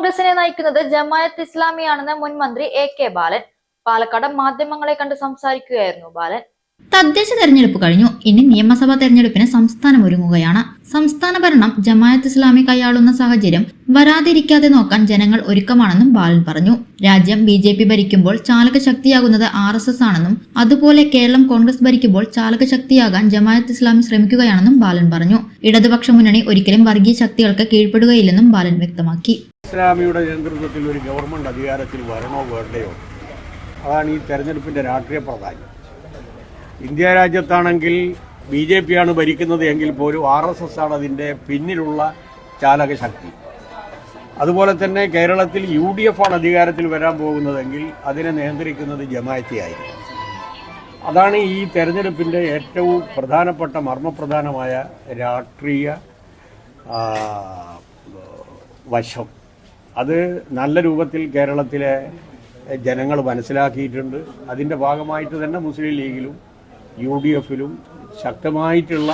കോൺഗ്രസിനെ നയിക്കുന്നത് ജമാഅത്ത് ഇസ്ലാമിയാണെന്ന് മുൻ മന്ത്രി എ.കെ. ബാലൻ. പാലക്കാട് മാധ്യമങ്ങളെ കണ്ട് സംസാരിക്കുകയായിരുന്നു ബാലൻ. തദ്ദേശ തെരഞ്ഞെടുപ്പ് കഴിഞ്ഞു. ഇനി നിയമസഭാ തെരഞ്ഞെടുപ്പിന് സംസ്ഥാനം ഒരുങ്ങുകയാണ്. സംസ്ഥാന ഭരണം ജമാഅത്ത് ഇസ്ലാമി കൈയാളുന്ന സാഹചര്യം വരാതിരിക്കാതെ നോക്കാൻ ജനങ്ങൾ ഒരുക്കമാണെന്നും ബാലൻ പറഞ്ഞു. രാജ്യം BJP ഭരിക്കുമ്പോൾ ചാലകശക്തിയാകുന്നത് RSS ആണെന്നും അതുപോലെ കേരളം കോൺഗ്രസ് ഭരിക്കുമ്പോൾ ചാലകശക്തിയാകാൻ ജമാഅത്ത് ഇസ്ലാമി ശ്രമിക്കുകയാണെന്നും ബാലൻ പറഞ്ഞു. ഇടതുപക്ഷ മുന്നണി ഒരിക്കലും വർഗീയ ശക്തികൾക്ക് കീഴ്പ്പെടുകയില്ലെന്നും ബാലൻ വ്യക്തമാക്കി. ഇസ്ലാമിയുടെ നേതൃത്വത്തിൽ ഒരു ഗവൺമെന്റ് അധികാരത്തിൽ വരണോ വേണ്ടയോ, അതാണ് ഈ തെരഞ്ഞെടുപ്പിന്റെ രാഷ്ട്രീയ പ്രാധാന്യം. ഇന്ത്യ രാജ്യത്താണെങ്കിൽ BJP ആണ് ഭരിക്കുന്നത് എങ്കിൽ പോലും RSS ആണ് അതിൻ്റെ പിന്നിലുള്ള ചാലകശക്തി. അതുപോലെ തന്നെ കേരളത്തിൽ UDF ആണ് അധികാരത്തിൽ വരാൻ പോകുന്നതെങ്കിൽ അതിനെ നിയന്ത്രിക്കുന്നത് ജമാഅത്തായിരിക്കും. അതാണ് ഈ തെരഞ്ഞെടുപ്പിൻ്റെ ഏറ്റവും പ്രധാനപ്പെട്ട മർമ്മപ്രധാനമായ രാഷ്ട്രീയ വശം. അത് നല്ല രൂപത്തിൽ കേരളത്തിലെ ജനങ്ങൾ മനസ്സിലാക്കിയിട്ടുണ്ട്. അതിൻ്റെ ഭാഗമായിട്ട് തന്നെ മുസ്ലിം ലീഗിലും UDFലും ശക്തമായിട്ടുള്ള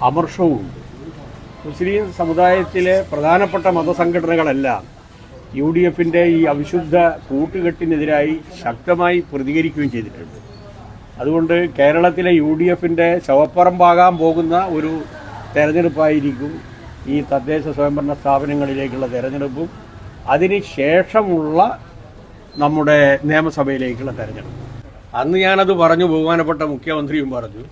അമർഷവുമുണ്ട്. മുസ്ലിം സമുദായത്തിലെ പ്രധാനപ്പെട്ട മതസംഘടനകളെല്ലാം UDFൻ്റെ ഈ അവിശുദ്ധ കൂട്ടുകെട്ടിനെതിരായി ശക്തമായി പ്രതികരിക്കുകയും ചെയ്തിട്ടുണ്ട്. അതുകൊണ്ട് കേരളത്തിലെ UDFൻ്റെ ശവപ്പറമ്പാകാൻ പോകുന്ന ഒരു തെരഞ്ഞെടുപ്പായിരിക്കും ഈ തദ്ദേശ സ്വയംഭരണ സ്ഥാപനങ്ങളിലേക്കുള്ള തെരഞ്ഞെടുപ്പും അതിന് ശേഷമുള്ള നമ്മുടെ നിയമസഭയിലേക്കുള്ള തെരഞ്ഞെടുപ്പ്. അന്ന് ഞാനത് പറഞ്ഞു, ബഹുമാനപ്പെട്ട മുഖ്യമന്ത്രിയും പറഞ്ഞു,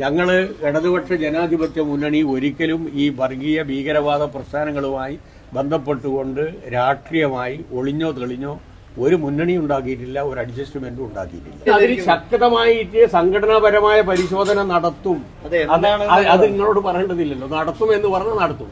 ഞങ്ങൾ ഇടതുപക്ഷ ജനാധിപത്യ മുന്നണി ഒരിക്കലും ഈ വർഗീയ ഭീകരവാദ പ്രസ്ഥാനങ്ങളുമായി ബന്ധപ്പെട്ടുകൊണ്ട് രാഷ്ട്രീയമായി ഒളിഞ്ഞോ തെളിഞ്ഞോ ഒരു മുന്നണി ഉണ്ടാക്കിയിട്ടില്ല, ഒരു അഡ്ജസ്റ്റ്മെന്റും ഉണ്ടാക്കിയിട്ടില്ല. അതിൽ ശക്തമായിട്ട് സംഘടനാപരമായ പരിശോധന നടത്തും. അത് നിങ്ങളോട് പറയേണ്ടതില്ലല്ലോ. നടത്തും എന്ന് പറഞ്ഞാൽ നടത്തും.